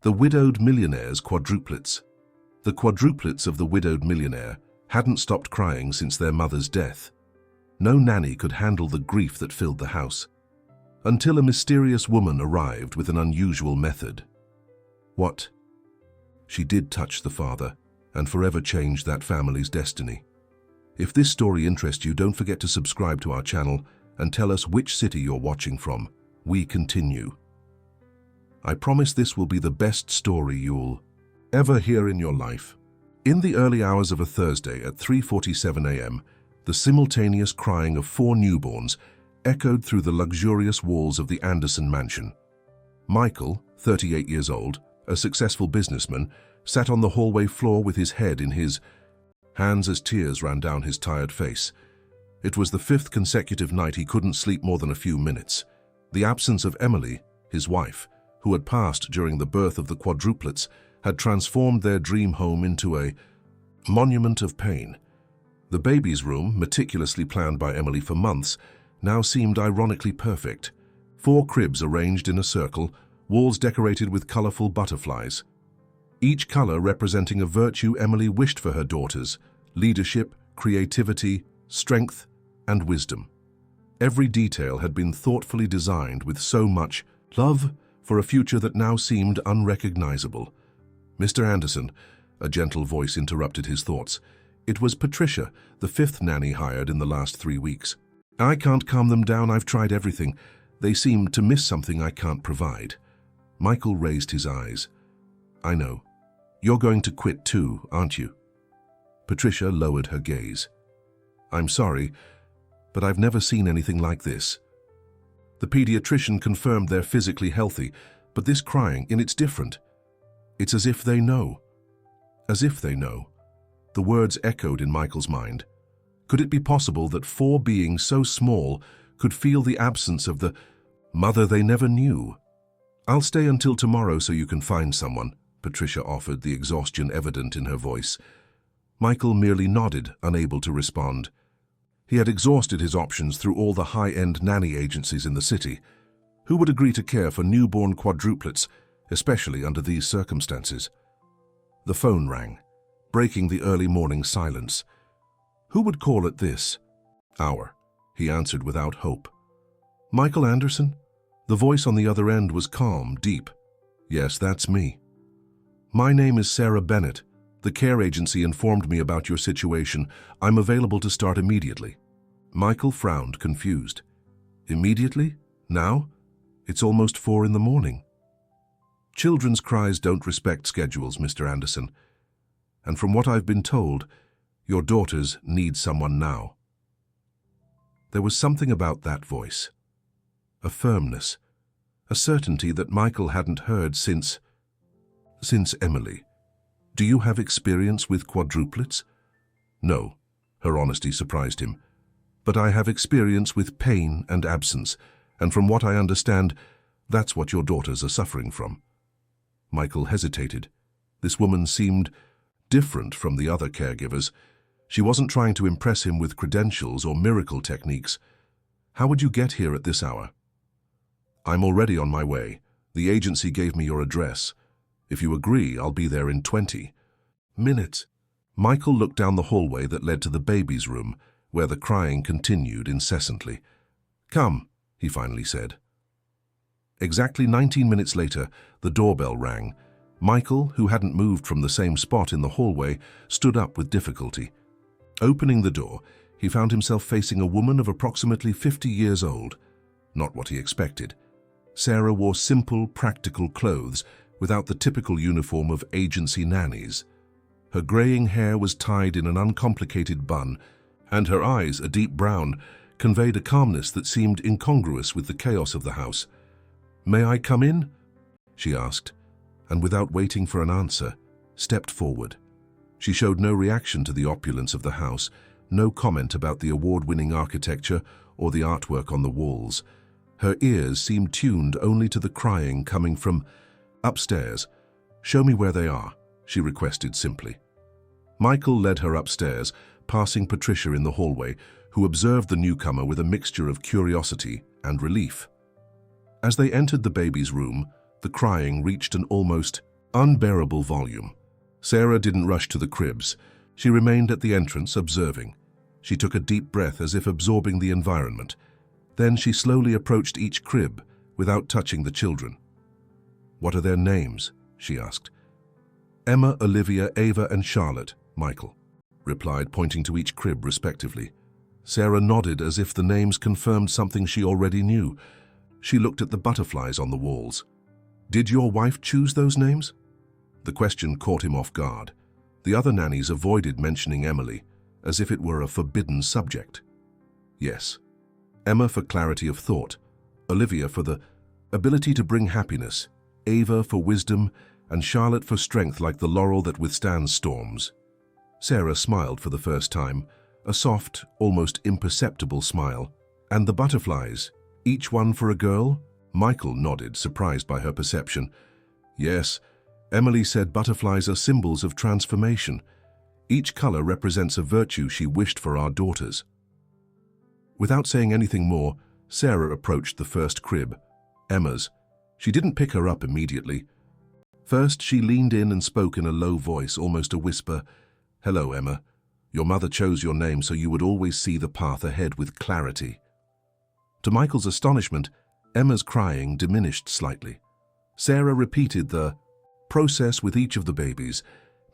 The widowed millionaire's quadruplets. The quadruplets of the widowed millionaire hadn't stopped crying since their mother's death. No nanny could handle the grief that filled the house, until a mysterious woman arrived with an unusual method. What? She did touch the father and forever changed that family's destiny. If this story interests you, don't forget to subscribe to our channel and tell us which city you're watching from. We continue. I promise this will be the best story you'll ever hear in your life. In the early hours of a Thursday at 3:47 a.m., the simultaneous crying of 4 newborns echoed through the luxurious walls of the Anderson mansion. Michael, 38 years old, a successful businessman, sat on the hallway floor with his head in his hands as tears ran down his tired face. It was the 5th consecutive night he couldn't sleep more than a few minutes. The absence of Emily, his wife, who had passed during the birth of the quadruplets, had transformed their dream home into a monument of pain. The baby's room, meticulously planned by Emily for months, now seemed ironically perfect. 4 cribs arranged in a circle, walls decorated with colorful butterflies. Each color representing a virtue Emily wished for her daughters: leadership, creativity, strength, and wisdom. Every detail had been thoughtfully designed with so much love for a future that now seemed unrecognizable. Mr. Anderson, a gentle voice interrupted his thoughts. It was Patricia, the 5th nanny hired in the last 3 weeks. I can't calm them down. I've tried everything. They seem to miss something I can't provide. Michael raised his eyes. I know. You're going to quit too, aren't you? Patricia lowered her gaze. I'm sorry, but I've never seen anything like this. The pediatrician confirmed they're physically healthy, but this crying, it's different. It's as if they know. As if they know. The words echoed in Michael's mind. Could it be possible that 4 beings so small could feel the absence of the mother they never knew? I'll stay until tomorrow so you can find someone, Patricia offered, the exhaustion evident in her voice. Michael merely nodded, unable to respond. He had exhausted his options through all the high-end nanny agencies in the city. Who would agree to care for newborn quadruplets, especially under these circumstances? The phone rang, breaking the early morning silence. Who would call at this hour? He answered without hope. Michael Anderson? The voice on the other end was calm, deep. Yes, that's me. My name is Sarah Bennett. The care agency informed me about your situation. I'm available to start immediately. Michael frowned, confused. Immediately? Now? It's almost 4 in the morning. Children's cries don't respect schedules, Mr. Anderson. And from what I've been told, your daughters need someone now. There was something about that voice. A firmness, a certainty that Michael hadn't heard since Emily. Do you have experience with quadruplets? No, her honesty surprised him. But I have experience with pain and absence, and from what I understand, that's what your daughters are suffering from. Michael hesitated. This woman seemed different from the other caregivers. She wasn't trying to impress him with credentials or miracle techniques. How would you get here at this hour? I'm already on my way. The agency gave me your address. If you agree, I'll be there in 20 minutes. Michael looked down the hallway that led to the baby's room, where the crying continued incessantly. Come, he finally said. Exactly 19 minutes later, the doorbell rang. Michael, who hadn't moved from the same spot in the hallway, stood up with difficulty. Opening the door, he found himself facing a woman of approximately 50 years old. Not what he expected. Sarah wore simple, practical clothes, without the typical uniform of agency nannies. Her graying hair was tied in an uncomplicated bun, and her eyes, a deep brown, conveyed a calmness that seemed incongruous with the chaos of the house. May I come in? She asked, and without waiting for an answer, stepped forward. She showed no reaction to the opulence of the house, no comment about the award-winning architecture or the artwork on the walls. Her ears seemed tuned only to the crying coming from upstairs. Show me where they are, she requested simply. Michael led her upstairs, passing Patricia in the hallway, who observed the newcomer with a mixture of curiosity and relief. As they entered the baby's room, the crying reached an almost unbearable volume. Sarah didn't rush to the cribs. She remained at the entrance, observing. She took a deep breath as if absorbing the environment. Then she slowly approached each crib without touching the children. "What are their names?" she asked. "Emma, Olivia, Ava, and Charlotte," Michael replied, pointing to each crib respectively. Sarah nodded as if the names confirmed something she already knew. She looked at the butterflies on the walls. "Did your wife choose those names?" The question caught him off guard. The other nannies avoided mentioning Emily, as if it were a forbidden subject. "Yes. Emma for clarity of thought, Olivia for the ability to bring happiness, Ava for wisdom, and Charlotte for strength like the laurel that withstands storms." Sarah smiled for the first time, a soft, almost imperceptible smile. "And the butterflies, each one for a girl?" Michael nodded, surprised by her perception. "Yes, Emily said butterflies are symbols of transformation. Each color represents a virtue she wished for our daughters." Without saying anything more, Sarah approached the first crib, Emma's. She didn't pick her up immediately. First, she leaned in and spoke in a low voice, almost a whisper. "Hello, Emma. Your mother chose your name so you would always see the path ahead with clarity." To Michael's astonishment, Emma's crying diminished slightly. Sarah repeated the process with each of the babies,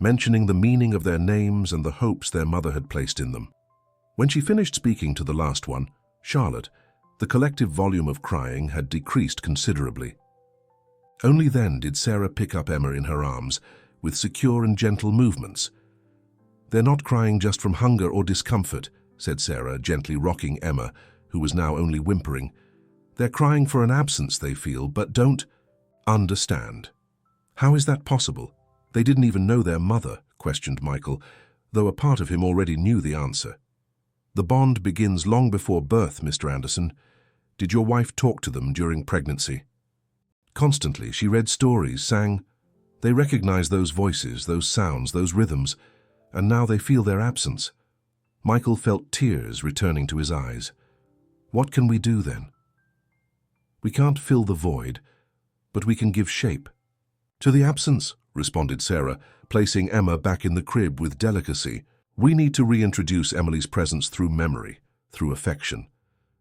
mentioning the meaning of their names and the hopes their mother had placed in them. When she finished speaking to the last one, Charlotte, the collective volume of crying had decreased considerably. Only then did Sarah pick up Emma in her arms, with secure and gentle movements. "They're not crying just from hunger or discomfort," said Sarah, gently rocking Emma, who was now only whimpering. "They're crying for an absence they feel, but don't understand." "How is that possible? They didn't even know their mother," questioned Michael, though a part of him already knew the answer. "The bond begins long before birth, Mr. Anderson. Did your wife talk to them during pregnancy?" "Constantly. She read stories, sang. They recognize those voices, those sounds, those rhythms, and now they feel their absence." Michael felt tears returning to his eyes. "What can we do then?" "We can't fill the void, but we can give shape." "To the absence," responded Sarah, placing Emma back in the crib with delicacy. "We need to reintroduce Emily's presence through memory, through affection.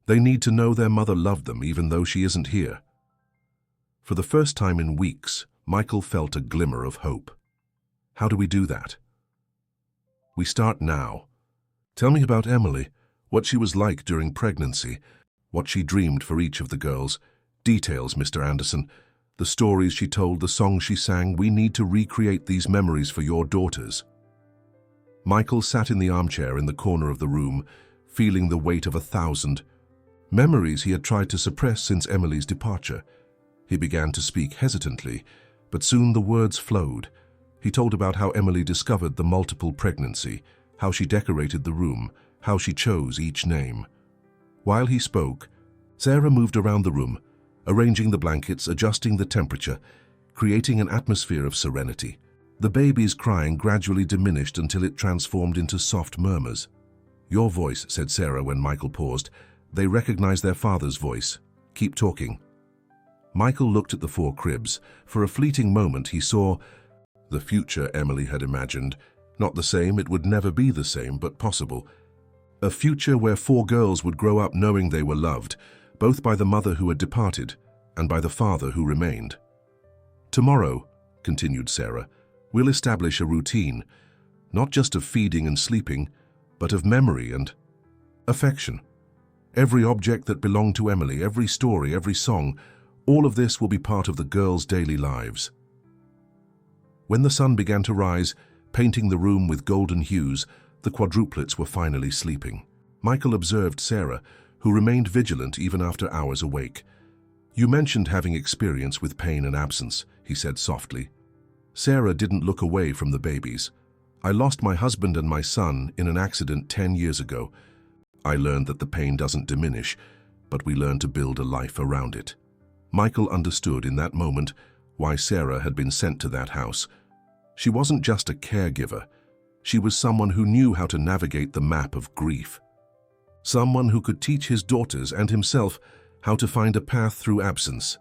They need to know their mother loved them even though she isn't here." For the first time in weeks, Michael felt a glimmer of hope. "How do we do that?" "We start now. Tell me about Emily, what she was like during pregnancy, what she dreamed for each of the girls. Details, Mr. Anderson. The stories she told, the songs she sang. We need to recreate these memories for your daughters." Michael sat in the armchair in the corner of the room, feeling the weight of 1,000 memories he had tried to suppress since Emily's departure. He began to speak hesitantly, but soon the words flowed. He told about how Emily discovered the multiple pregnancy, how she decorated the room, how she chose each name. While he spoke, Sarah moved around the room, arranging the blankets, adjusting the temperature, creating an atmosphere of serenity. The baby's crying gradually diminished until it transformed into soft murmurs. "Your voice," said Sarah when Michael paused. "They recognize their father's voice. Keep talking." Michael looked at the 4 cribs. For a fleeting moment he saw the future Emily had imagined. Not the same, it would never be the same, but possible. A future where 4 girls would grow up knowing they were loved, both by the mother who had departed and by the father who remained. "Tomorrow," continued Sarah, "we'll establish a routine, not just of feeding and sleeping, but of memory and affection. Every object that belonged to Emily, every story, every song, all of this will be part of the girls' daily lives." When the sun began to rise, painting the room with golden hues, the quadruplets were finally sleeping. Michael observed Sarah, who remained vigilant even after hours awake. "You mentioned having experience with pain and absence," he said softly. Sarah didn't look away from the babies. "I lost my husband and my son in an accident 10 years ago. I learned that the pain doesn't diminish, but we learn to build a life around it." Michael understood in that moment why Sarah had been sent to that house. She wasn't just a caregiver. She was someone who knew how to navigate the map of grief. Someone who could teach his daughters and himself how to find a path through absence.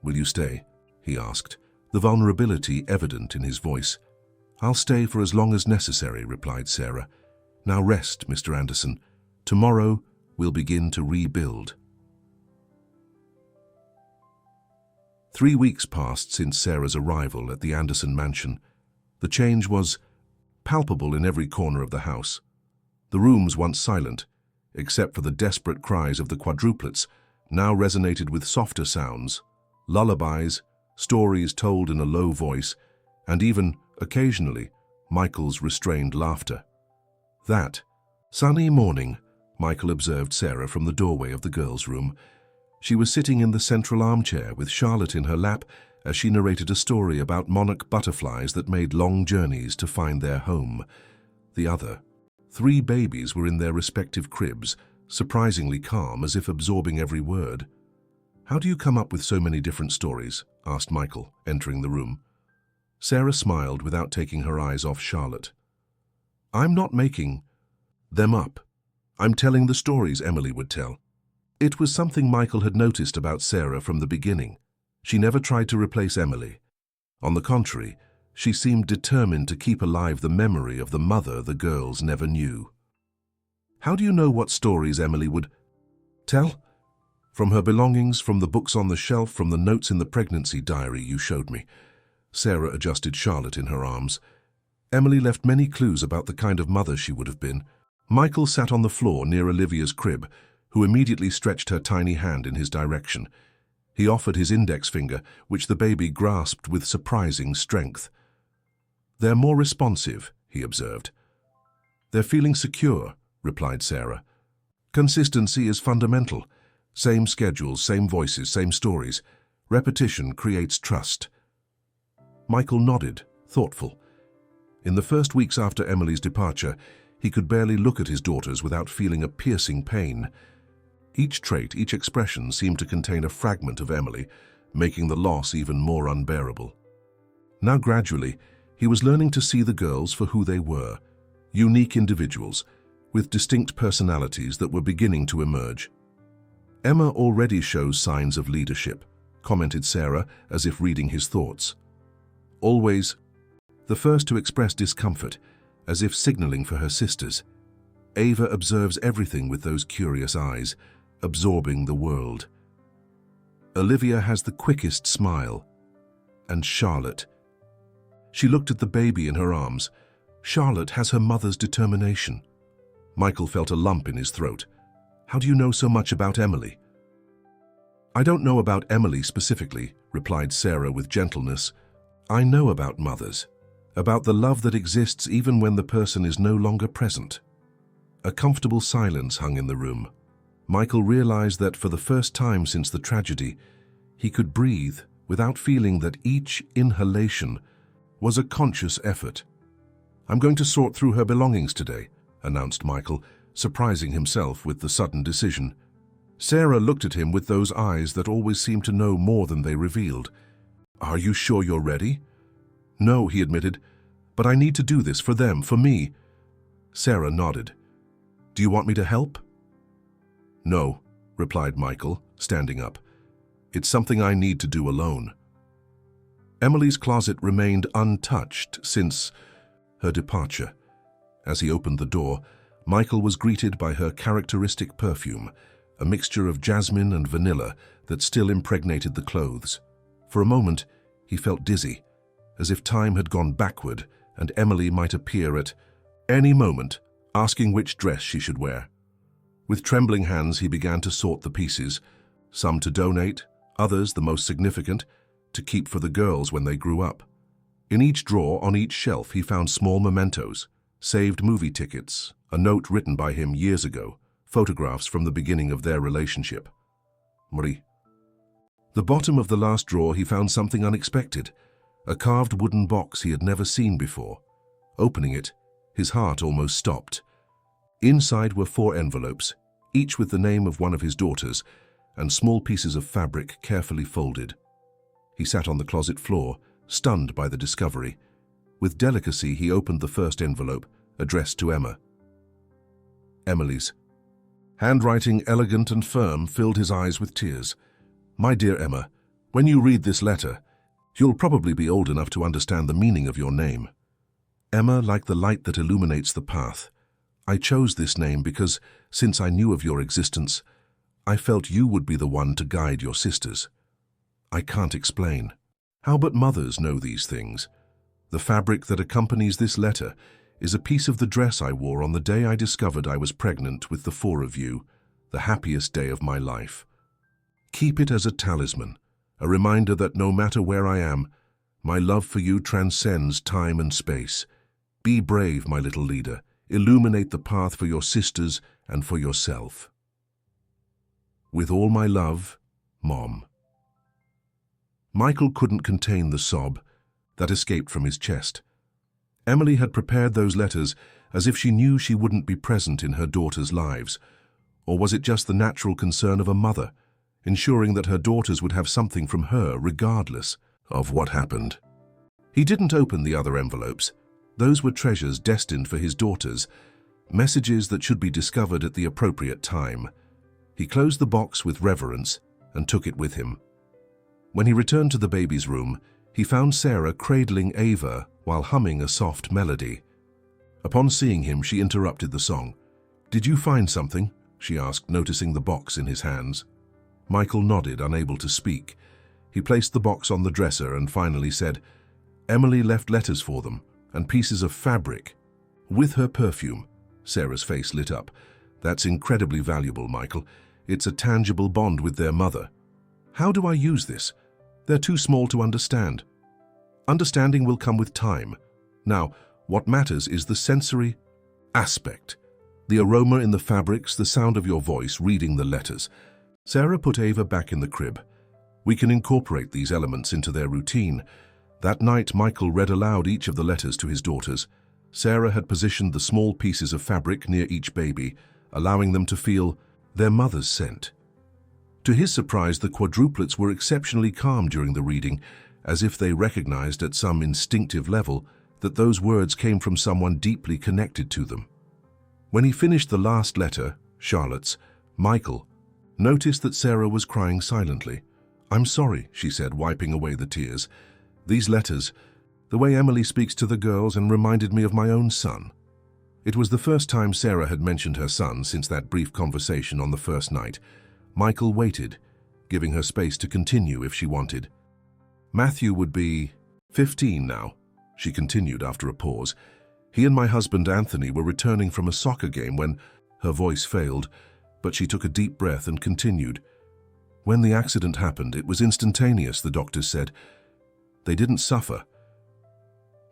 "Will you stay?" he asked. the vulnerability evident in his voice. "I'll stay for as long as necessary," replied Sarah. "Now rest, Mr. Anderson. Tomorrow we'll begin to rebuild." 3 weeks passed since Sarah's arrival at the Anderson mansion. The change was palpable in every corner of the house. The rooms, once silent, except for the desperate cries of the quadruplets, now resonated with softer sounds, lullabies, stories told in a low voice, and even, occasionally, Michael's restrained laughter. That sunny morning, Michael observed Sarah from the doorway of the girls' room. She was sitting in the central armchair with Charlotte in her lap as she narrated a story about monarch butterflies that made long journeys to find their home. The other 3 babies were in their respective cribs, surprisingly calm, as if absorbing every word. "How do you come up with so many different stories?" asked Michael, entering the room. Sarah smiled without taking her eyes off Charlotte. "I'm not making them up. I'm telling the stories Emily would tell." It was something Michael had noticed about Sarah from the beginning. She never tried to replace Emily. On the contrary, she seemed determined to keep alive the memory of the mother the girls never knew. "How do you know what stories Emily would tell?" "From her belongings, from the books on the shelf, from the notes in the pregnancy diary you showed me." Sarah adjusted Charlotte in her arms. "Emily left many clues about the kind of mother she would have been." Michael sat on the floor near Olivia's crib, who immediately stretched her tiny hand in his direction. He offered his index finger, which the baby grasped with surprising strength. "They're more responsive," he observed. "They're feeling secure," replied Sarah. "Consistency is fundamental. Same schedules, same voices, same stories. Repetition creates trust." Michael nodded, thoughtful. In the first weeks after Emily's departure, he could barely look at his daughters without feeling a piercing pain. Each trait, each expression seemed to contain a fragment of Emily, making the loss even more unbearable. Now gradually, he was learning to see the girls for who they were, unique individuals, with distinct personalities that were beginning to emerge. "Emma already shows signs of leadership," commented Sarah, as if reading his thoughts. "Always the first to express discomfort, as if signaling for her sisters. Ava observes everything with those curious eyes, absorbing the world. Olivia has the quickest smile. And Charlotte." She looked at the baby in her arms. "Charlotte has her mother's determination." Michael felt a lump in his throat. "How do you know so much about Emily?" "I don't know about Emily specifically," replied Sarah with gentleness. "I know about mothers, about the love that exists even when the person is no longer present." A comfortable silence hung in the room. Michael realized that for the first time since the tragedy, he could breathe without feeling that each inhalation was a conscious effort. "I'm going to sort through her belongings today," announced Michael, surprising himself with the sudden decision. Sarah looked at him with those eyes that always seemed to know more than they revealed. "Are you sure you're ready?" "No," he admitted, "but I need to do this for them, for me." Sarah nodded. "Do you want me to help?" "No," replied Michael, standing up. "It's something I need to do alone." Emily's closet remained untouched since her departure. As he opened the door, Michael was greeted by her characteristic perfume, a mixture of jasmine and vanilla that still impregnated the clothes. For a moment, he felt dizzy, as if time had gone backward and Emily might appear at any moment, asking which dress she should wear. With trembling hands, he began to sort the pieces, some to donate, others, the most significant, to keep for the girls when they grew up. In each drawer, on each shelf, he found small mementos, saved movie tickets, a note written by him years ago, photographs from the beginning of their relationship. Marie. The bottom of the last drawer, he found something unexpected, a carved wooden box he had never seen before. Opening it, his heart almost stopped. Inside were 4 envelopes, each with the name of one of his daughters, and small pieces of fabric carefully folded. He sat on the closet floor, stunned by the discovery. With delicacy, he opened the first envelope, addressed to Emma. Emily's. Handwriting elegant and firm filled his eyes with tears. "My dear Emma, when you read this letter, You'll probably be old enough to understand the meaning of your name. Emma, like the light that illuminates the path. I chose this name because, since I knew of your existence, I felt you would be the one to guide your sisters. I can't explain. How but mothers know these things? The fabric that accompanies this letter is a piece of the dress I wore on the day I discovered I was pregnant with the four of you, the happiest day of my life. Keep it as a talisman, a reminder that no matter where I am, my love for you transcends time and space. Be brave, my little leader. Illuminate the path for your sisters and for yourself. With all my love, Mom. Michael couldn't contain the sob that escaped from his chest. Emily had prepared those letters as if she knew she wouldn't be present in her daughters' lives. Or was it just the natural concern of a mother, ensuring that her daughters would have something from her regardless of what happened? He didn't open the other envelopes. Those were treasures destined for his daughters, messages that should be discovered at the appropriate time. He closed the box with reverence and took it with him. When he returned to the baby's room, he found Sarah cradling Ava while humming a soft melody. Upon seeing him, she interrupted the song. "Did you find something?" she asked, noticing the box in his hands. Michael nodded, unable to speak. He placed the box on the dresser and finally said, "Emily left letters for them, and pieces of fabric, with her perfume." Sarah's face lit up. "That's incredibly valuable, Michael. It's a tangible bond with their mother. How do I use this? They're too small to understand." "Understanding will come with time. Now, what matters is the sensory aspect. The aroma in the fabrics, the sound of your voice reading the letters." Sarah put Ava back in the crib. "We can incorporate these elements into their routine." That night, Michael read aloud each of the letters to his daughters. Sarah had positioned the small pieces of fabric near each baby, allowing them to feel their mother's scent. To his surprise, the quadruplets were exceptionally calm during the reading, as if they recognized at some instinctive level that those words came from someone deeply connected to them. When he finished the last letter, Charlotte's, Michael noticed that Sarah was crying silently. "I'm sorry," she said, wiping away the tears. "These letters, the way Emily speaks to the girls, and reminded me of my own son." It was the first time Sarah had mentioned her son since that brief conversation on the first night. Michael waited, giving her space to continue if she wanted. "Matthew would be 15 now," she continued after a pause. "He and my husband Anthony were returning from a soccer game when..." Her voice failed, but she took a deep breath and continued. "When the accident happened, it was instantaneous, the doctors said. They didn't suffer."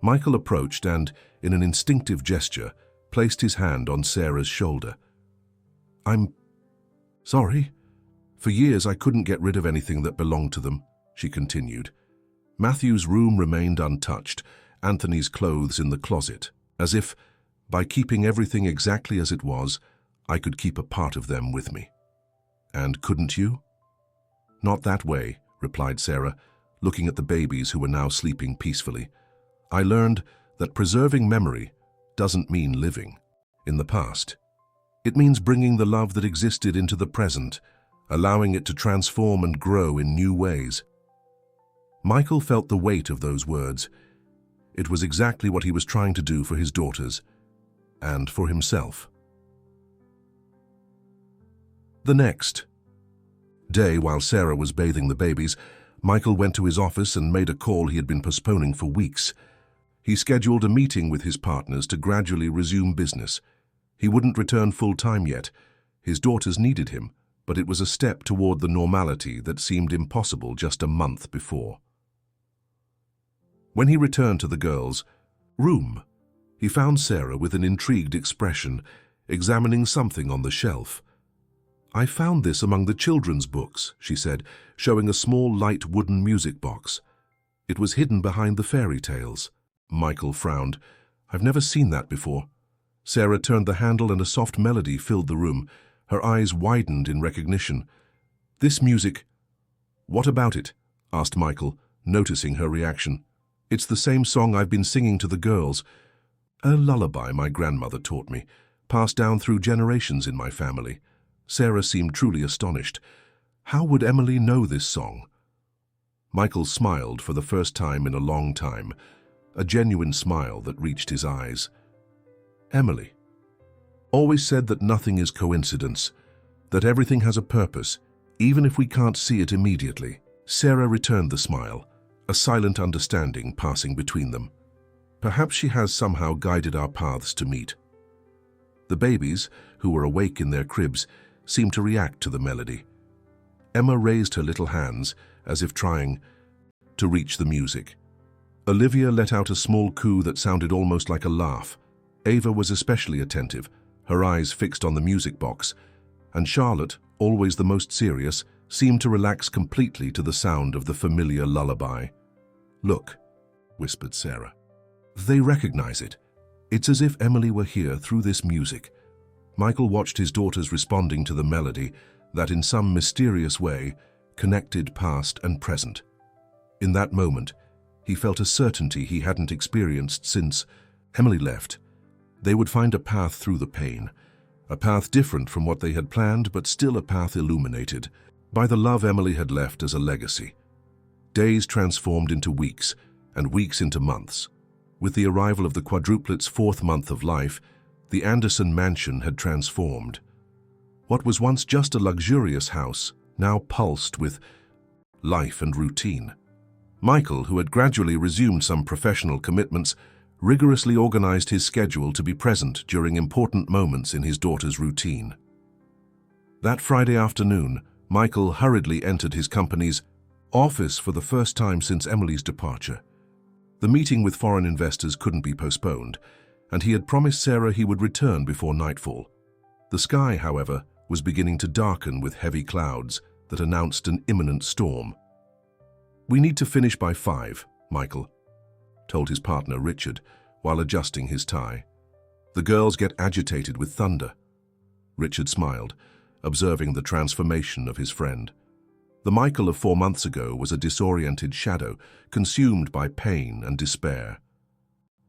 Michael approached and, in an instinctive gesture, placed his hand on Sarah's shoulder. "I'm sorry. For years I couldn't get rid of anything that belonged to them," she continued. Matthew's room remained untouched, Anthony's clothes in the closet, as if, by keeping everything exactly as it was, I could keep a part of them with me. "And couldn't you?" "Not that way," replied Sarah, looking at the babies who were now sleeping peacefully. "I learned that preserving memory doesn't mean living in the past. It means bringing the love that existed into the present, allowing it to transform and grow in new ways." Michael felt the weight of those words. It was exactly what he was trying to do for his daughters and for himself. The next day, while Sarah was bathing the babies, Michael went to his office and made a call he had been postponing for weeks. He scheduled a meeting with his partners to gradually resume business. He wouldn't return full-time yet. His daughters needed him, but it was a step toward the normality that seemed impossible just a month before. When he returned to the girls' room, he found Sarah with an intrigued expression, examining something on the shelf. "I found this among the children's books," she said, showing a small light wooden music box. "It was hidden behind the fairy tales." Michael frowned. "I've never seen that before." Sarah turned the handle and a soft melody filled the room. Her eyes widened in recognition. "This music—" "What about it?" asked Michael, noticing her reaction. "It's the same song I've been singing to the girls. A lullaby my grandmother taught me, passed down through generations in my family." Sarah seemed truly astonished. "How would Emily know this song?" Michael smiled for the first time in a long time, a genuine smile that reached his eyes. Emily always said that nothing is coincidence, that everything has a purpose, even if we can't see it immediately. Sarah returned the smile, a silent understanding passing between them. Perhaps she has somehow guided our paths to meet. The babies, who were awake in their cribs, seemed to react to the melody. Emma raised her little hands, as if trying to reach the music. Olivia let out a small coo that sounded almost like a laugh. Ava was especially attentive, her eyes fixed on the music box, and Charlotte, always the most serious, seemed to relax completely to the sound of the familiar lullaby. "Look," whispered Sarah. "They recognize it. It's as if Emily were here through this music." Michael watched his daughters responding to the melody that, in some mysterious way, connected past and present. In that moment, he felt a certainty he hadn't experienced since Emily left. They would find a path through the pain, a path different from what they had planned, but still a path illuminated by the love Emily had left as a legacy. Days transformed into weeks, and weeks into months. With the arrival of the quadruplets' 4th month of life, the Anderson mansion had transformed. What was once just a luxurious house now pulsed with life and routine. Michael, who had gradually resumed some professional commitments, rigorously organized his schedule to be present during important moments in his daughter's routine. That Friday afternoon, Michael hurriedly entered his company's office for the first time since Emily's departure. The meeting with foreign investors couldn't be postponed, and he had promised Sarah he would return before nightfall. The sky, however, was beginning to darken with heavy clouds that announced an imminent storm. "We need to finish by 5, Michael," told his partner Richard while adjusting his tie. "The girls get agitated with thunder." Richard smiled, observing the transformation of his friend. The Michael of 4 months ago was a disoriented shadow, consumed by pain and despair.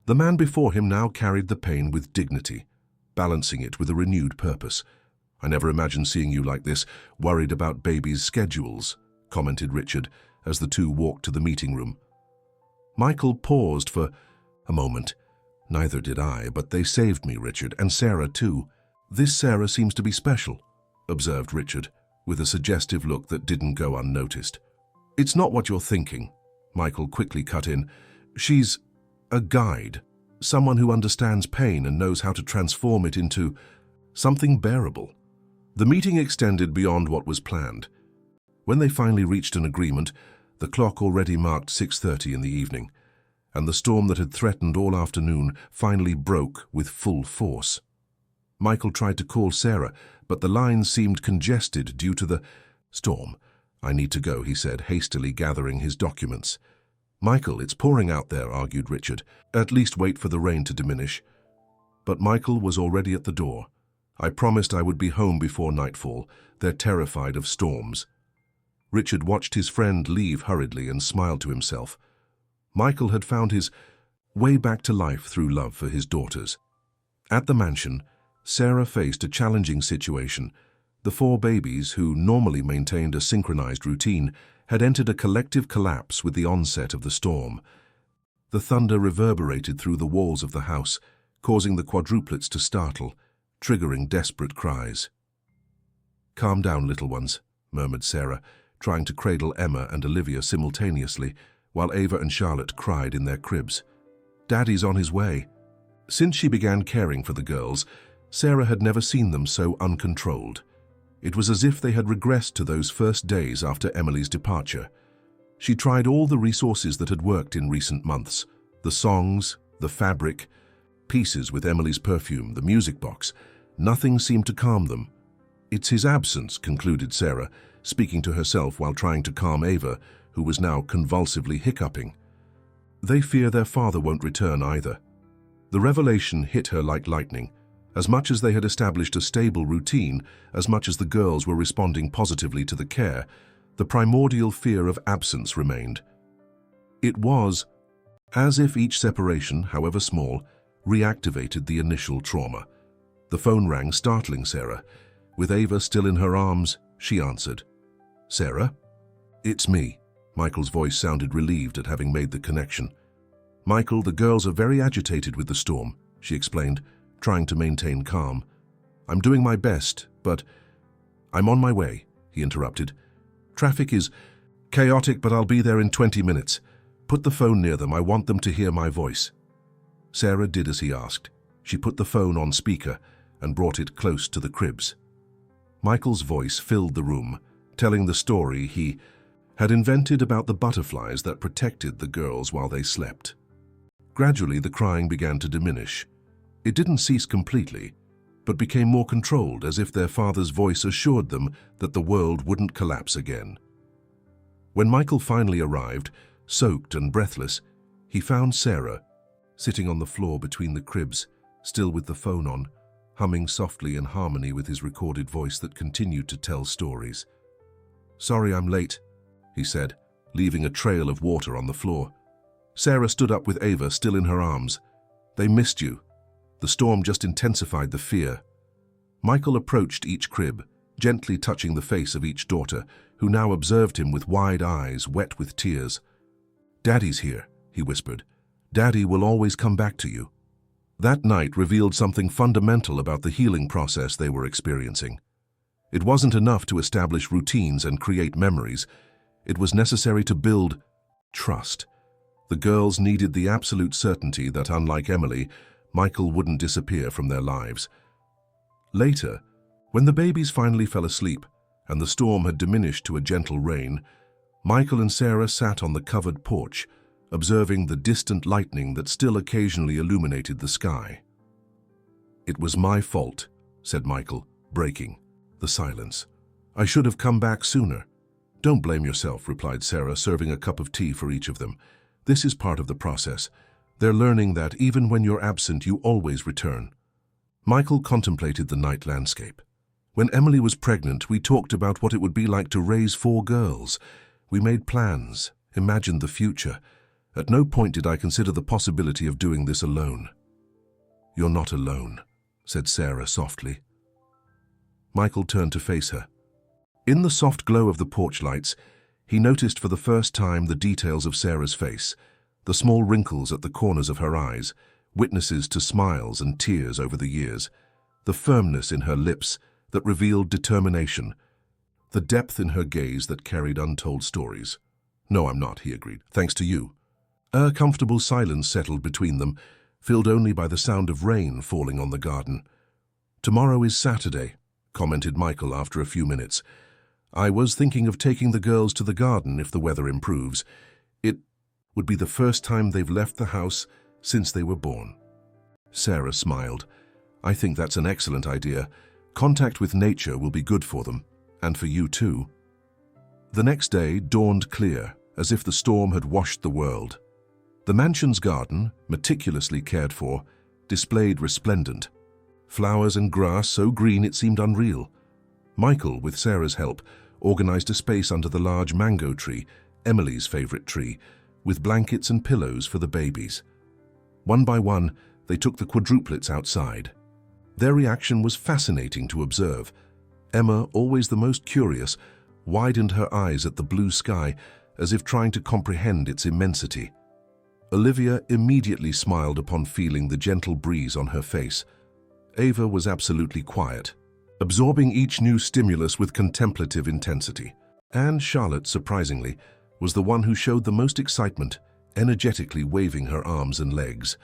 The man before him now carried the pain with dignity, balancing it with a renewed purpose. "I never imagined seeing you like this, worried about babies' schedules," commented Richard as the two walked to the meeting room. Michael paused for a moment. "Neither did I, but they saved me, Richard, and Sarah too." "This Sarah seems to be special," observed Richard, with a suggestive look that didn't go unnoticed. "It's not what you're thinking," Michael quickly cut in. "She's a guide, someone who understands pain and knows how to transform it into something bearable." The meeting extended beyond what was planned. When they finally reached an agreement, the clock already marked 6:30 in the evening, and the storm that had threatened all afternoon finally broke with full force. Michael tried to call Sarah, but the lines seemed congested due to the storm. "I need to go," he said, hastily gathering his documents. "Michael, it's pouring out there," argued Richard. "At least wait for the rain to diminish." But Michael was already at the door. "I promised I would be home before nightfall. They're terrified of storms." Richard watched his friend leave hurriedly and smiled to himself. Michael had found his way back to life through love for his daughters. At the mansion, Sarah faced a challenging situation. The 4 babies, who normally maintained a synchronized routine, had entered a collective collapse with the onset of the storm. The thunder reverberated through the walls of the house, causing the quadruplets to startle, triggering desperate cries. "Calm down, little ones," murmured Sarah, trying to cradle Emma and Olivia simultaneously, while Ava and Charlotte cried in their cribs. "Daddy's on his way." Since she began caring for the girls, Sarah had never seen them so uncontrolled. It was as if they had regressed to those first days after Emily's departure. She tried all the resources that had worked in recent months: the songs, the fabric, pieces with Emily's perfume, the music box. Nothing seemed to calm them. "It's his absence," concluded Sarah, speaking to herself while trying to calm Ava, who was now convulsively hiccuping. "They fear their father won't return either." The revelation hit her like lightning. As much as they had established a stable routine, as much as the girls were responding positively to the care, the primordial fear of absence remained. It was as if each separation, however small, reactivated the initial trauma. The phone rang, startling Sarah. With Ava still in her arms, she answered. "Sarah?" "It's me," Michael's voice sounded relieved at having made the connection. "Michael, the girls are very agitated with the storm," she explained, trying to maintain calm. "I'm doing my best, but—" "I'm on my way," he interrupted. "Traffic is chaotic, but I'll be there in 20 minutes. Put the phone near them. I want them to hear my voice." Sarah did as he asked. She put the phone on speaker and brought it close to the cribs. Michael's voice filled the room, telling the story he had invented about the butterflies that protected the girls while they slept. Gradually, the crying began to diminish. It didn't cease completely, but became more controlled, as if their father's voice assured them that the world wouldn't collapse again. When Michael finally arrived, soaked and breathless, he found Sarah sitting on the floor between the cribs, still with the phone on, humming softly in harmony with his recorded voice that continued to tell stories. "Sorry I'm late," he said, leaving a trail of water on the floor. Sarah stood up with Ava still in her arms. "They missed you. The storm just intensified the fear." Michael approached each crib, gently touching the face of each daughter, who now observed him with wide eyes wet with tears. "Daddy's here," he whispered. "Daddy will always come back to you." That night revealed something fundamental about the healing process they were experiencing. It wasn't enough to establish routines and create memories. It was necessary to build trust. The girls needed the absolute certainty that, unlike Emily, Michael wouldn't disappear from their lives. Later, when the babies finally fell asleep and the storm had diminished to a gentle rain, Michael and Sarah sat on the covered porch, observing the distant lightning that still occasionally illuminated the sky. "It was my fault," said Michael, breaking the silence. "I should have come back sooner." "Don't blame yourself," replied Sarah, serving a cup of tea for each of them. "This is part of the process. They're learning that even when you're absent, you always return." Michael contemplated the night landscape. "When Emily was pregnant, we talked about what it would be like to raise 4 girls. We made plans, imagined the future. At no point did I consider the possibility of doing this alone." "You're not alone," said Sarah softly. Michael turned to face her. In the soft glow of the porch lights, he noticed for the first time the details of Sarah's face, the small wrinkles at the corners of her eyes, witnesses to smiles and tears over the years, the firmness in her lips that revealed determination, the depth in her gaze that carried untold stories. "No, I'm not," he agreed. "Thanks to you." A comfortable silence settled between them, filled only by the sound of rain falling on the garden. "Tomorrow is Saturday," commented Michael after a few minutes. "I was thinking of taking the girls to the garden if the weather improves. It would be the first time they've left the house since they were born." Sarah smiled. "I think that's an excellent idea. Contact with nature will be good for them, and for you too." The next day dawned clear, as if the storm had washed the world. The mansion's garden, meticulously cared for, displayed resplendent. Flowers and grass so green it seemed unreal. Michael, with Sarah's help, organized a space under the large mango tree, Emily's favorite tree, with blankets and pillows for the babies. One by one, they took the quadruplets outside. Their reaction was fascinating to observe. Emma, always the most curious, widened her eyes at the blue sky as if trying to comprehend its immensity. Olivia immediately smiled upon feeling the gentle breeze on her face. Ava was absolutely quiet, absorbing each new stimulus with contemplative intensity. And Charlotte, surprisingly, was the one who showed the most excitement, energetically waving her arms and legs.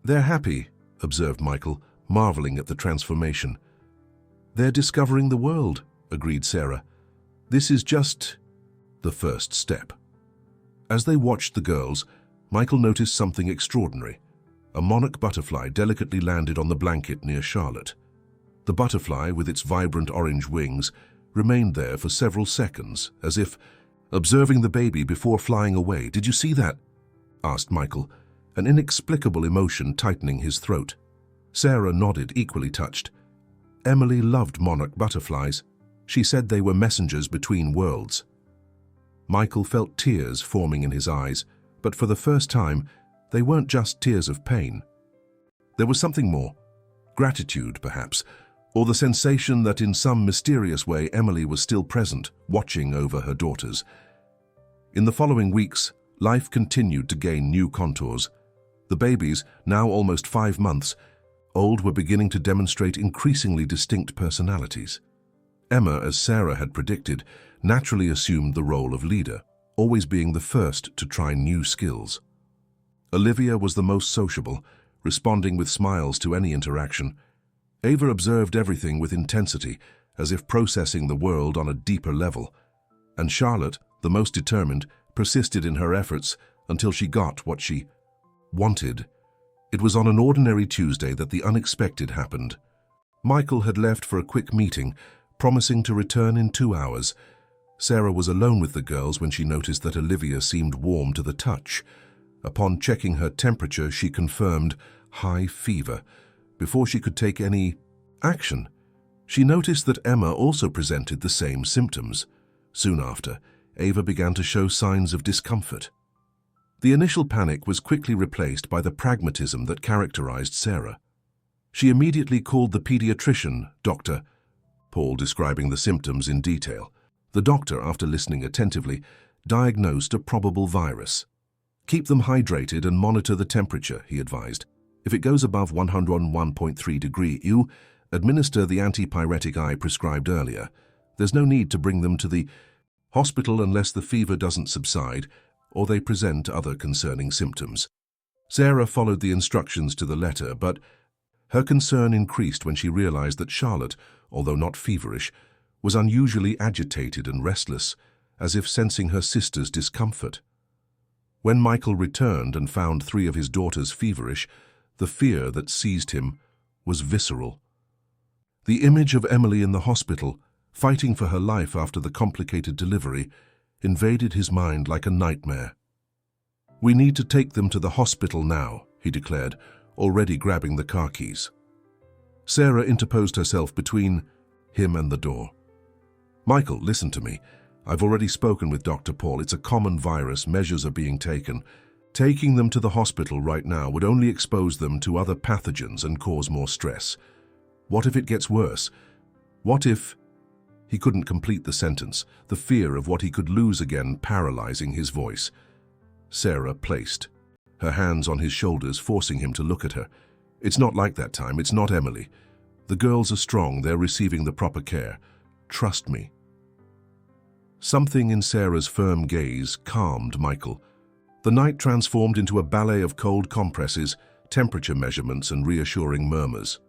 "They're happy," observed Michael, marveling at the transformation. "They're discovering the world," agreed Sarah. "This is just the first step." As they watched the girls, Michael noticed something extraordinary. A monarch butterfly delicately landed on the blanket near Charlotte. The butterfly, with its vibrant orange wings, remained there for several seconds, as if observing the baby before flying away. "Did you see that?" asked Michael, an inexplicable emotion tightening his throat. Sarah nodded, equally touched. Emily loved monarch butterflies. She said they were messengers between worlds. Michael felt tears forming in his eyes, but for the first time, they weren't just tears of pain. There was something more. Gratitude, perhaps, or the sensation that in some mysterious way Emily was still present, watching over her daughters. In the following weeks, life continued to gain new contours. The babies, now almost 5 months old, were beginning to demonstrate increasingly distinct personalities. Emma, as Sarah had predicted, naturally assumed the role of leader, always being the first to try new skills. Olivia was the most sociable, responding with smiles to any interaction. Ava observed everything with intensity, as if processing the world on a deeper level. And Charlotte, the most determined, persisted in her efforts until she got what she wanted. It was on an ordinary Tuesday that the unexpected happened. Michael had left for a quick meeting, promising to return in 2 hours. Sarah was alone with the girls when she noticed that Olivia seemed warm to the touch. Upon checking her temperature, she confirmed high fever. Before she could take any action, she noticed that Emma also presented the same symptoms. Soon after, Ava began to show signs of discomfort. The initial panic was quickly replaced by the pragmatism that characterized Sarah. She immediately called the pediatrician, Dr. Paul, describing the symptoms in detail. The doctor, after listening attentively, diagnosed a probable virus. "Keep them hydrated and monitor the temperature," he advised. "If it goes above 101.3 degrees, you administer the antipyretic I prescribed earlier. There's no need to bring them to the hospital unless the fever doesn't subside or they present other concerning symptoms." Sarah followed the instructions to the letter, but her concern increased when she realized that Charlotte, although not feverish, was unusually agitated and restless, as if sensing her sister's discomfort. When Michael returned and found 3 of his daughters feverish, the fear that seized him was visceral. The image of Emily in the hospital, fighting for her life after the complicated delivery, invaded his mind like a nightmare. "We need to take them to the hospital now," he declared, already grabbing the car keys. Sarah interposed herself between him and the door. "Michael, listen to me. I've already spoken with Dr. Paul. It's a common virus. Measures are being taken. Taking them to the hospital right now would only expose them to other pathogens and cause more stress. What if it gets worse? What if—" He couldn't complete the sentence, the fear of what he could lose again paralyzing his voice. Sarah placed her hands on his shoulders, forcing him to look at her. "It's not like that time. It's not Emily. The girls are strong. They're receiving the proper care. Trust me." Something in Sarah's firm gaze calmed Michael. The night transformed into a ballet of cold compresses, temperature measurements, and reassuring murmurs.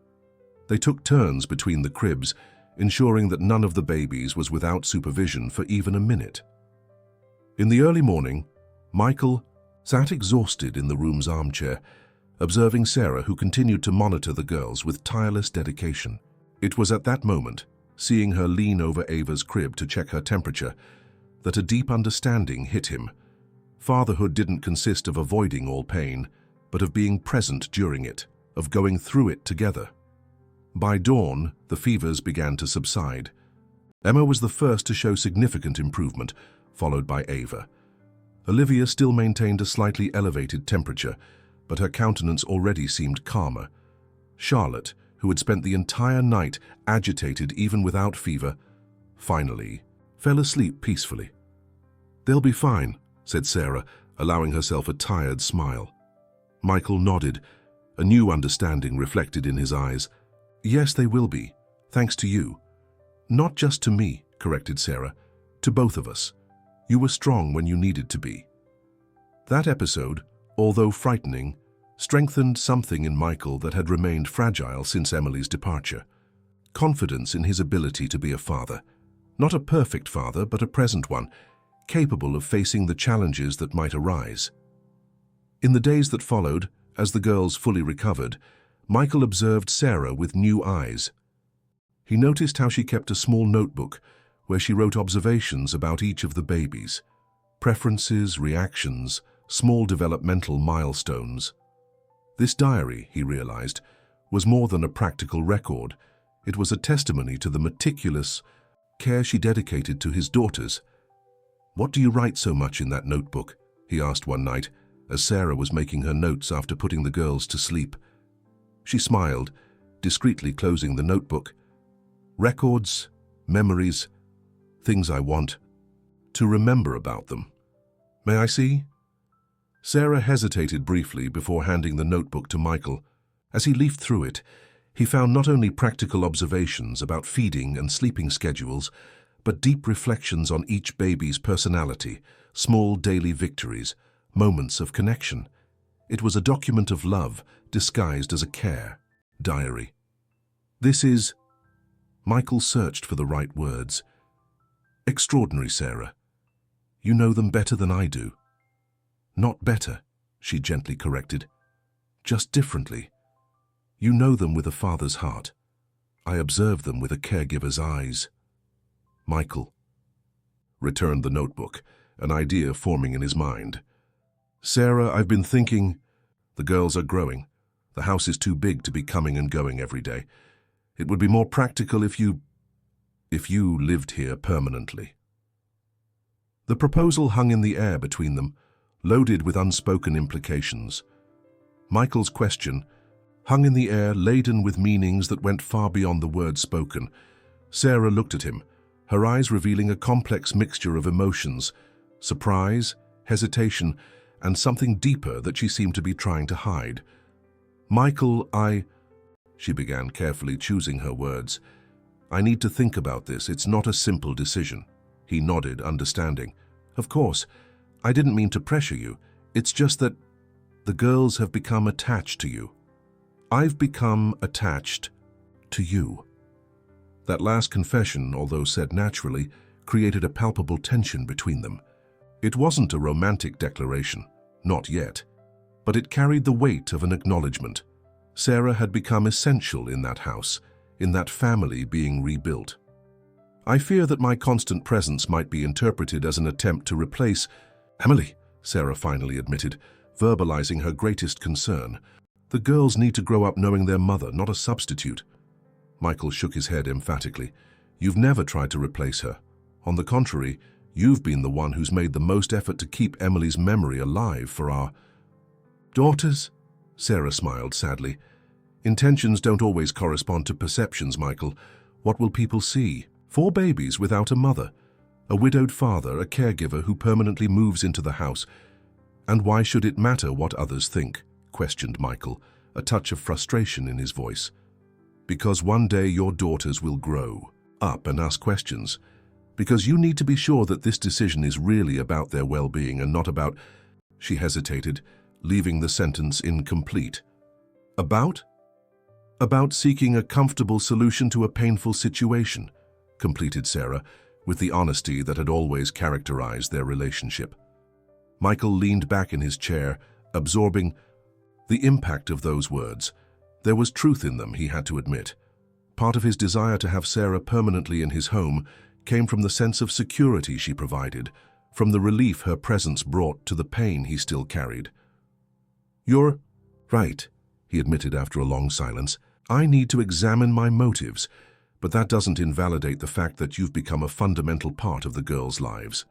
They took turns between the cribs, ensuring that none of the babies was without supervision for even a minute. In the early morning, Michael sat exhausted in the room's armchair, observing Sarah, who continued to monitor the girls with tireless dedication. It was at that moment, seeing her lean over Ava's crib to check her temperature, that a deep understanding hit him. Fatherhood didn't consist of avoiding all pain, but of being present during it, of going through it together. By dawn, the fevers began to subside. Emma was the first to show significant improvement, followed by Ava. Olivia still maintained a slightly elevated temperature, but her countenance already seemed calmer. Charlotte, who had spent the entire night agitated even without fever, finally fell asleep peacefully. "They'll be fine," said Sarah, allowing herself a tired smile. Michael nodded, a new understanding reflected in his eyes. "Yes, they will be, thanks to you." "Not just to me," corrected Sarah. "To both of us. You were strong when you needed to be." That episode, although frightening, strengthened something in Michael that had remained fragile since Emily's departure. Confidence in his ability to be a father. Not a perfect father, but a present one, capable of facing the challenges that might arise. In the days that followed, as the girls fully recovered, Michael observed Sarah with new eyes. He noticed how she kept a small notebook where she wrote observations about each of the babies, preferences, reactions, small developmental milestones. This diary, he realized, was more than a practical record. It was a testimony to the meticulous care she dedicated to his daughters. "What do you write so much in that notebook?" he asked one night, as Sarah was making her notes after putting the girls to sleep. She smiled, discreetly closing the notebook. "Records, memories, things I want to remember about them." May I see? Sarah hesitated briefly before handing the notebook to Michael. As he leafed through it, he found not only practical observations about feeding and sleeping schedules, but deep reflections on each baby's personality, small daily victories, moments of connection. It was a document of love disguised as a care diary. This is... Michael searched for the right words. Extraordinary, Sarah. You know them better than I do. Not better, she gently corrected. Just differently. You know them with a father's heart. I observe them with a caregiver's eyes. Michael returned the notebook, an idea forming in his mind. Sarah, I've been thinking, the girls are growing. The house is too big to be coming and going every day. It would be more practical if you lived here permanently. The proposal hung in the air between them, loaded with unspoken implications. Michael's question hung in the air, laden with meanings that went far beyond the words spoken. Sarah looked at him, her eyes revealing a complex mixture of emotions, surprise, hesitation, and something deeper that she seemed to be trying to hide. Michael, she began, carefully choosing her words. I need to think about this. It's not a simple decision. He nodded, understanding. Of course, I didn't mean to pressure you. It's just that the girls have become attached to you. I've become attached to you. That last confession, although said naturally, created a palpable tension between them. It wasn't a romantic declaration, not yet, but it carried the weight of an acknowledgement. Sarah had become essential in that house, in that family being rebuilt. I fear that my constant presence might be interpreted as an attempt to replace Emily, Sarah finally admitted, verbalizing her greatest concern. The girls need to grow up knowing their mother, not a substitute. Michael shook his head emphatically. You've never tried to replace her. On the contrary, you've been the one who's made the most effort to keep Emily's memory alive for our daughters. Sarah smiled sadly. Intentions don't always correspond to perceptions, Michael. What will people see? 4 babies without a mother, a widowed father, a caregiver who permanently moves into the house. And why should it matter what others think? Questioned Michael, a touch of frustration in his voice. Because one day your daughters will grow up and ask questions. Because you need to be sure that this decision is really about their well-being and not about... She hesitated, leaving the sentence incomplete. About? About seeking a comfortable solution to a painful situation, completed Sarah, with the honesty that had always characterized their relationship. Michael leaned back in his chair, absorbing the impact of those words. There was truth in them, he had to admit. Part of his desire to have Sarah permanently in his home came from the sense of security she provided, from the relief her presence brought to the pain he still carried. You're right, he admitted after a long silence. I need to examine my motives, but that doesn't invalidate the fact that you've become a fundamental part of the girls' lives.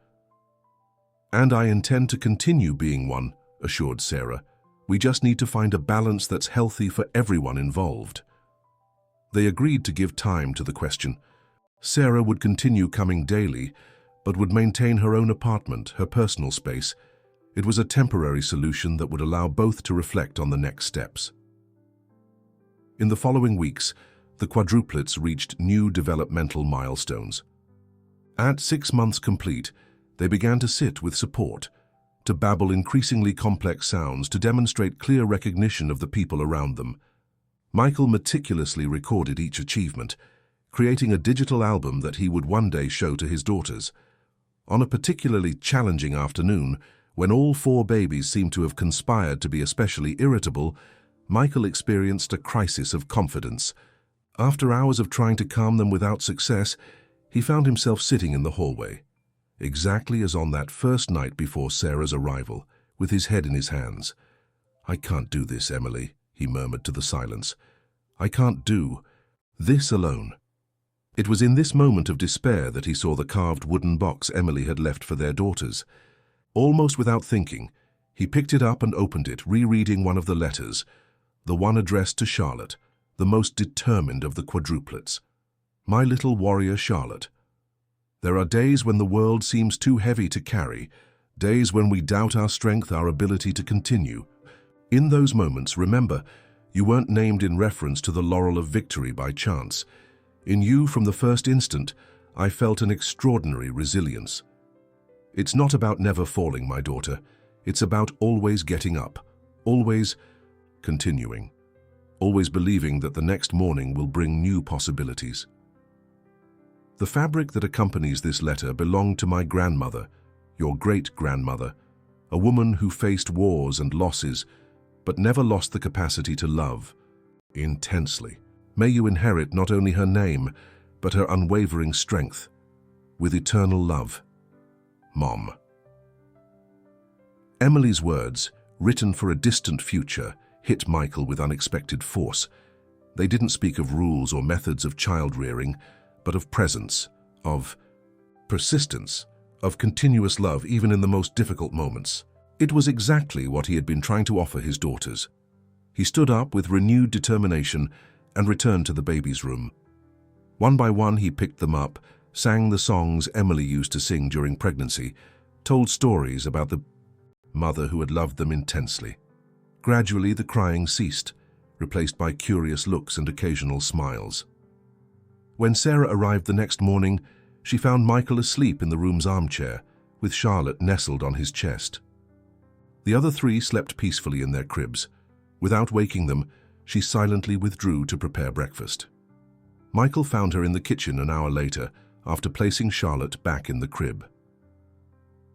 And I intend to continue being one, assured Sarah. We just need to find a balance that's healthy for everyone involved. They agreed to give time to the question. Sarah would continue coming daily, but would maintain her own apartment, her personal space. It was a temporary solution that would allow both to reflect on the next steps. In the following weeks, the quadruplets reached new developmental milestones. At 6 months complete, they began to sit with support, to babble increasingly complex sounds, to demonstrate clear recognition of the people around them. Michael meticulously recorded each achievement, creating a digital album that he would one day show to his daughters. On a particularly challenging afternoon, when all 4 babies seemed to have conspired to be especially irritable, Michael experienced a crisis of confidence. After hours of trying to calm them without success, he found himself sitting in the hallway, exactly as on that first night before Sarah's arrival, with his head in his hands. I can't do this, Emily, he murmured to the silence. I can't do this alone. It was in this moment of despair that he saw the carved wooden box Emily had left for their daughters. Almost without thinking, he picked it up and opened it, rereading one of the letters, the one addressed to Charlotte, the most determined of the quadruplets. My little warrior Charlotte. There are days when the world seems too heavy to carry, Days when we doubt our strength, our ability to continue. In those moments, remember, you weren't named in reference to the laurel of victory by chance. In you, from the first instant, I felt an extraordinary resilience. It's not about never falling, my daughter. It's about always getting up, always continuing, always believing that the next morning will bring new possibilities. The fabric that accompanies this letter belonged to my grandmother, your great-grandmother, a woman who faced wars and losses, but never lost the capacity to love intensely. May you inherit not only her name, but her unwavering strength. With eternal love, Mom. Emily's words, written for a distant future, hit Michael with unexpected force. They didn't speak of rules or methods of child-rearing, but of presence, of persistence, of continuous love even in the most difficult moments. It was exactly what he had been trying to offer his daughters. He stood up with renewed determination and returned to the baby's room. One by one he picked them up, sang the songs Emily used to sing during pregnancy, told stories about the mother who had loved them intensely. Gradually the crying ceased, replaced by curious looks and occasional smiles. When Sarah arrived the next morning, she found Michael asleep in the room's armchair, with Charlotte nestled on his chest. The other three slept peacefully in their cribs. Without waking them, she silently withdrew to prepare breakfast. Michael found her in the kitchen an hour later, after placing Charlotte back in the crib.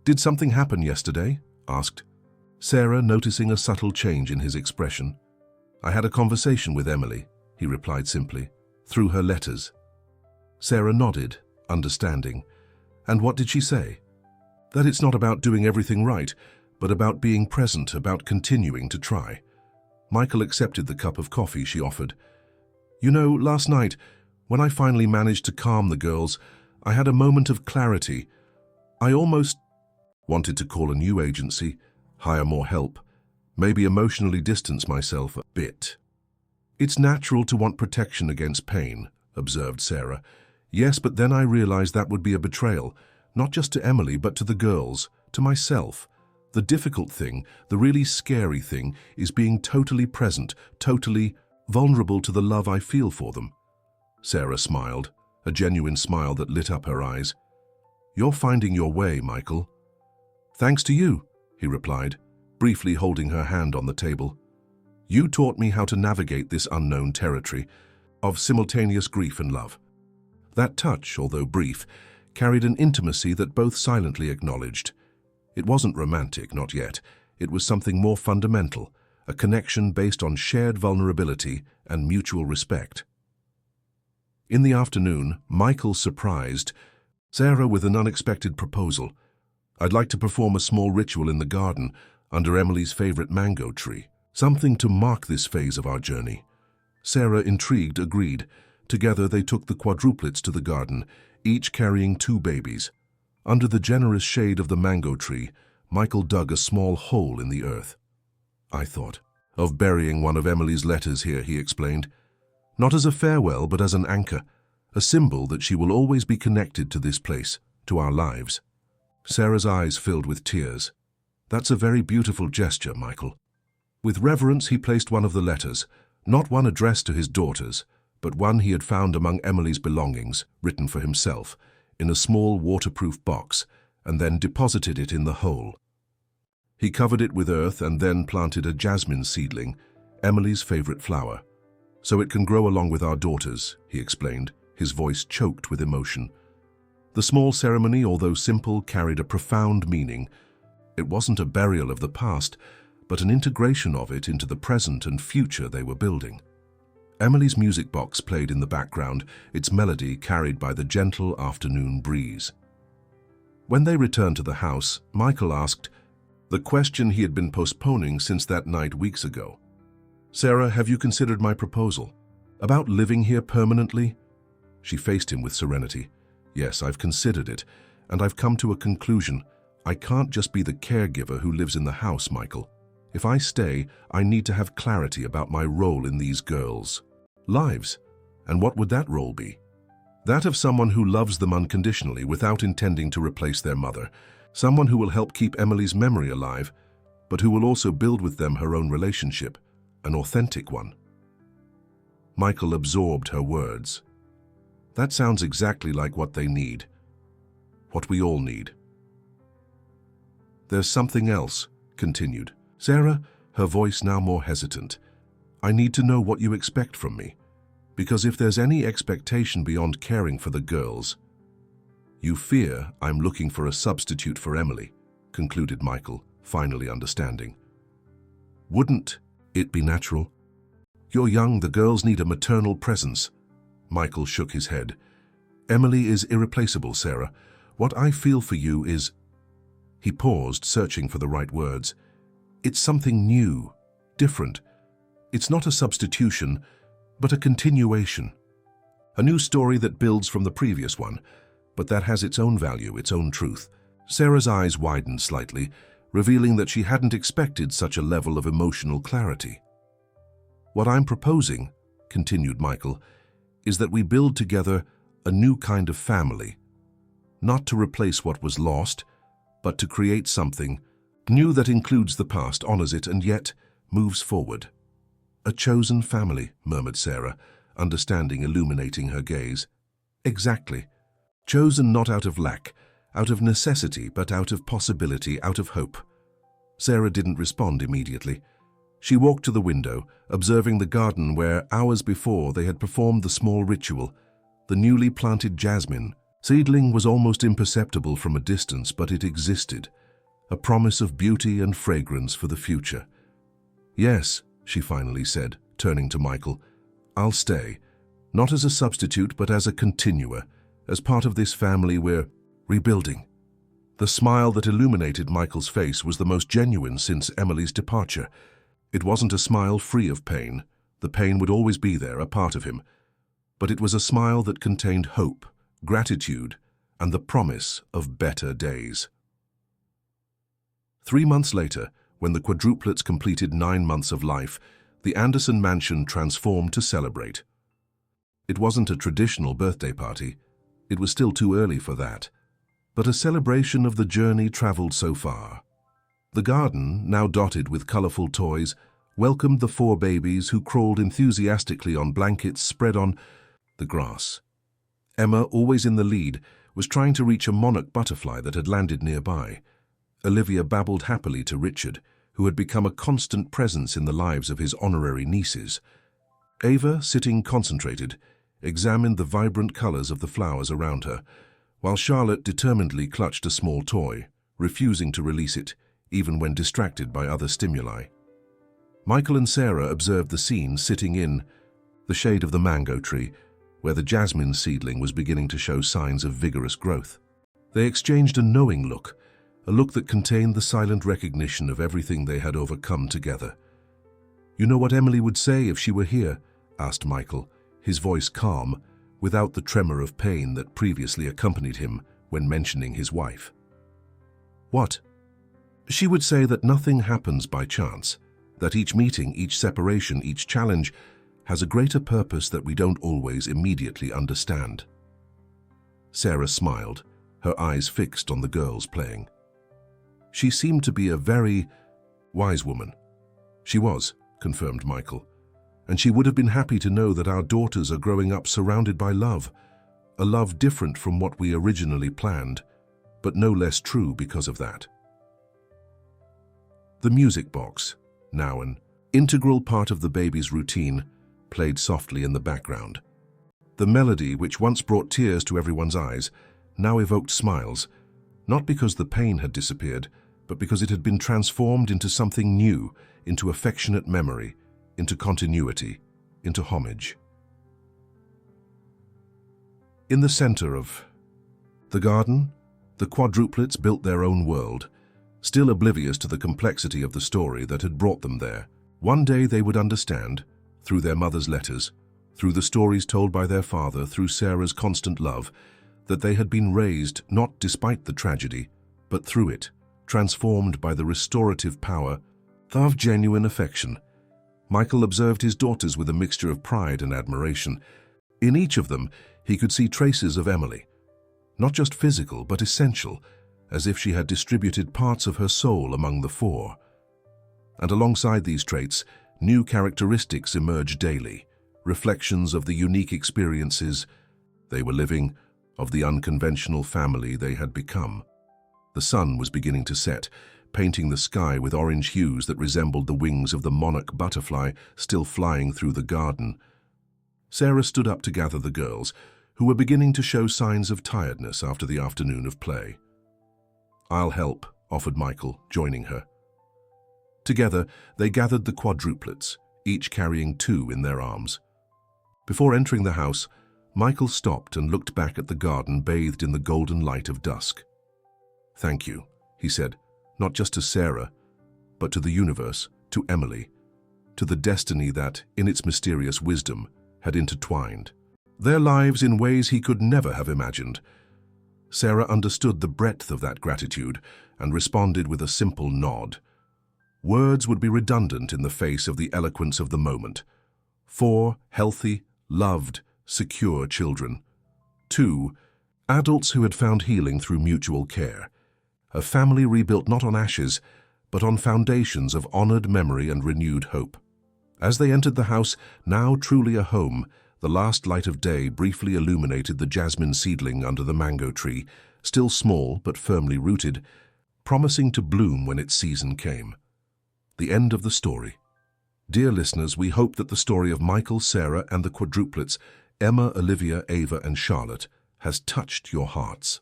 "Did something happen yesterday?" asked Sarah, noticing a subtle change in his expression. "I had a conversation with Emily," he replied simply, "through her letters." Sarah nodded, understanding. "And what did she say?" "That it's not about doing everything right, but about being present, about continuing to try." Michael accepted the cup of coffee she offered. "You know, last night, when I finally managed to calm the girls, I had a moment of clarity. I almost wanted to call a new agency, hire more help, maybe emotionally distance myself a bit." "It's natural to want protection against pain," observed Sarah. "Yes, but then I realized that would be a betrayal, not just to Emily, but to the girls, to myself. The difficult thing, the really scary thing, is being totally present, totally vulnerable to the love I feel for them." Sarah smiled, a genuine smile that lit up her eyes. "You're finding your way, Michael." "Thanks to you," he replied, briefly holding her hand on the table. "You taught me how to navigate this unknown territory of simultaneous grief and love." That touch, although brief, carried an intimacy that both silently acknowledged. It wasn't romantic, not yet. It was something more fundamental, a connection based on shared vulnerability and mutual respect. In the afternoon, Michael surprised Sarah with an unexpected proposal. "I'd like to perform a small ritual in the garden under Emily's favorite mango tree, something to mark this phase of our journey." Sarah, intrigued, agreed. Together they took the quadruplets to the garden, each carrying 2 babies. Under the generous shade of the mango tree, Michael dug a small hole in the earth. "I thought of burying one of Emily's letters here," he explained. "Not as a farewell, but as an anchor, a symbol that she will always be connected to this place, to our lives." Sarah's eyes filled with tears. "That's a very beautiful gesture, Michael." With reverence he placed one of the letters, not one addressed to his daughters, but one he had found among Emily's belongings, written for himself, in a small waterproof box, and then deposited it in the hole. He covered it with earth and then planted a jasmine seedling, Emily's favorite flower. "So it can grow along with our daughters," he explained, his voice choked with emotion. The small ceremony, although simple, carried a profound meaning. It wasn't a burial of the past, but an integration of it into the present and future they were building. Emily's music box played in the background, its melody carried by the gentle afternoon breeze. When they returned to the house, Michael asked the question he had been postponing since that night weeks ago. "Sarah, have you considered my proposal? About living here permanently?" She faced him with serenity. "Yes, I've considered it, and I've come to a conclusion. I can't just be the caregiver who lives in the house, Michael. If I stay, I need to have clarity about my role in these girls' lives. And what would that role be? That of someone who loves them unconditionally without intending to replace their mother. Someone who will help keep Emily's memory alive, but who will also build with them her own relationship, an authentic one. Michael absorbed her words. That sounds exactly like what they need. What we all need. There's something else, continued Sarah, her voice now more hesitant. I need to know what you expect from me, because if there's any expectation beyond caring for the girls, you fear I'm looking for a substitute for Emily, concluded Michael, finally understanding. Wouldn't it be natural? You're young, the girls need a maternal presence. Michael shook his head. Emily is irreplaceable, Sarah. What I feel for you is... He paused, searching for the right words. It's something new, different. It's not a substitution, but a continuation. A new story that builds from the previous one, but that has its own value, its own truth. Sarah's eyes widened slightly, revealing that she hadn't expected such a level of emotional clarity. What I'm proposing, continued Michael, is that we build together a new kind of family, not to replace what was lost, but to create something new that includes the past, honors it, and yet moves forward. A chosen family, murmured Sarah, understanding illuminating her gaze. Exactly. Chosen not out of lack, out of necessity, but out of possibility, out of hope. Sarah didn't respond immediately. She walked to the window, observing the garden where, hours before, they had performed the small ritual. The newly planted jasmine seedling was almost imperceptible from a distance, but it existed, a promise of beauty and fragrance for the future. Yes, she finally said, turning to Michael, I'll stay, not as a substitute, but as a continuer, as part of this family we're rebuilding. The smile that illuminated Michael's face was the most genuine since Emily's departure. It wasn't a smile free of pain. The pain would always be there, a part of him. But it was a smile that contained hope, gratitude, and the promise of better days. 3 months later, when the quadruplets completed 9 months of life, the Anderson mansion transformed to celebrate. It wasn't a traditional birthday party. It was still too early for that. But a celebration of the journey traveled so far. The garden, now dotted with colorful toys, welcomed the 4 babies who crawled enthusiastically on blankets spread on the grass. Emma, always in the lead, was trying to reach a monarch butterfly that had landed nearby. Olivia babbled happily to Richard, who had become a constant presence in the lives of his honorary nieces. Ava, sitting concentrated, examined the vibrant colors of the flowers around her, while Charlotte determinedly clutched a small toy, refusing to release it, even when distracted by other stimuli. Michael and Sarah observed the scene sitting in the shade of the mango tree, where the jasmine seedling was beginning to show signs of vigorous growth. They exchanged a knowing look, a look that contained the silent recognition of everything they had overcome together. You know what Emily would say if she were here? Asked Michael, his voice calm, without the tremor of pain that previously accompanied him when mentioning his wife. What? She would say that nothing happens by chance, that each meeting, each separation, each challenge has a greater purpose that we don't always immediately understand. Sarah smiled, her eyes fixed on the girls playing. She seemed to be a very wise woman. She was, confirmed Michael, and she would have been happy to know that our daughters are growing up surrounded by love, a love different from what we originally planned, but no less true because of that. The music box, now an integral part of the baby's routine, played softly in the background. The melody, which once brought tears to everyone's eyes, now evoked smiles, not because the pain had disappeared, but because it had been transformed into something new, into affectionate memory, into continuity, into homage. In the center of the garden, the quadruplets built their own world, still oblivious to the complexity of the story that had brought them there. One day they would understand, through their mother's letters, through the stories told by their father, through Sarah's constant love, that they had been raised not despite the tragedy, but through it, transformed by the restorative power of genuine affection. Michael observed his daughters with a mixture of pride and admiration. In each of them, he could see traces of Emily, not just physical, but essential, as if she had distributed parts of her soul among the four. And alongside these traits, new characteristics emerged daily, reflections of the unique experiences they were living, of the unconventional family they had become. The sun was beginning to set, painting the sky with orange hues that resembled the wings of the monarch butterfly still flying through the garden. Sarah stood up to gather the girls, who were beginning to show signs of tiredness after the afternoon of play. "I'll help," offered Michael, joining her. Together, they gathered the quadruplets, each carrying two in their arms. Before entering the house, Michael stopped and looked back at the garden bathed in the golden light of dusk. "Thank you," he said, not just to Sarah, but to the universe, to Emily, to the destiny that, in its mysterious wisdom, had intertwined their lives in ways he could never have imagined. Sarah understood the breadth of that gratitude and responded with a simple nod. Words would be redundant in the face of the eloquence of the moment. 4 healthy, loved, secure children. 2 adults who had found healing through mutual care. A family rebuilt not on ashes, but on foundations of honored memory and renewed hope. As they entered the house, now truly a home, the last light of day briefly illuminated the jasmine seedling under the mango tree, still small but firmly rooted, promising to bloom when its season came. The end of the story. Dear listeners, we hope that the story of Michael, Sarah, and the quadruplets, Emma, Olivia, Ava, and Charlotte, has touched your hearts.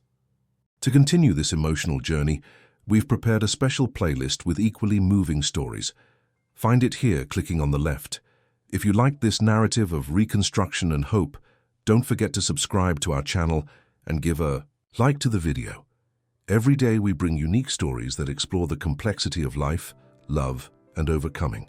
To continue this emotional journey, we've prepared a special playlist with equally moving stories. Find it here, clicking on the left. If you like this narrative of reconstruction and hope, don't forget to subscribe to our channel and give a like to the video. Every day we bring unique stories that explore the complexity of life, love, and overcoming.